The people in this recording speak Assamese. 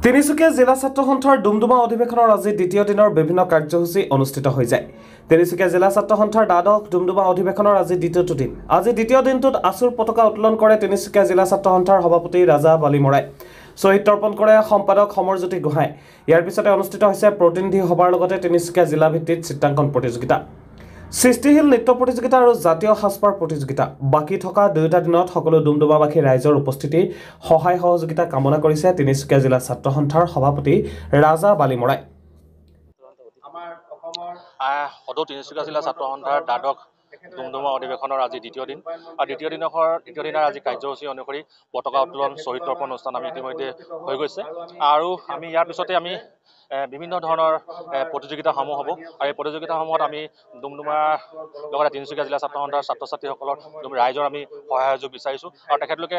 তিনিচুকীয়া জিলা ছাত্ৰ সন্থাৰ ডুমডুমা অধিৱেশনৰ আজি দ্বিতীয় দিনৰ বিভিন্ন কাৰ্যসূচী অনুষ্ঠিত হৈ যায়। তিনিচুকীয়া জিলা ছাত্ৰ সন্থাৰ দ্বাদশ ডুমডুমা অধিৱেশনৰ আজি দ্বিতীয়টো দিন। আজি দ্বিতীয় দিনটোত আছুৰ পতাকা উত্তোলন কৰে তিনিচুকীয়া জিলা ছাত্ৰ সন্থাৰ সভাপতি ৰাজা বালিমৰাই। শ্বহীদ তৰ্পণ কৰে সম্পাদক সমৰজ্যোতি গোহাঁই। ইয়াৰ পিছতে অনুষ্ঠিত হৈছে প্ৰতিনিধি সভাৰ লগতে তিনিচুকীয়া জিলা ভিত্তিত চিত্ৰাংকন প্ৰতিযোগিতা, সৃষ্টিশীল নৃত্য প্ৰতিযোগিতা আৰু জাতীয় সাজপাৰ প্ৰতিযোগিতা। বাকী থকা দুয়োটা দিনত সকলো ডুমডুমাবাসী ৰাইজৰ উপস্থিতি সহায় সহযোগিতা কামনা কৰিছে তিনিচুকীয়া জিলা ছাত্ৰ সন্থাৰ সভাপতি ৰাজা বালিমৰাই। সদৌ তিনিচুকীয়া জিলা ছাত্ৰ সন্থাৰ দ্বাদশ ডুমডুমা অধিৱেশনৰ আজি দ্বিতীয় দিন আৰু দ্বিতীয় দিনৰ আজি কাৰ্যসূচী অনুসৰি পতাকা উত্তোলন শ্বহীদ তৰ্পণ অনুষ্ঠান আমি ইতিমধ্যে হৈ গৈছে আৰু আমি ইয়াৰ পিছতে আমি বিভিন্ন ধৰণৰ প্ৰতিযোগিতাসমূহ হ'ব আৰু এই প্ৰতিযোগিতাসমূহত আমি ডুমডুমাৰ লগতে তিনিচুকীয়া জিলা ছাত্ৰ সন্থাৰ ছাত্ৰ ছাত্ৰীসকলৰ ৰাইজৰ আমি সহায় সহযোগ বিচাৰিছোঁ আৰু তেখেতলোকে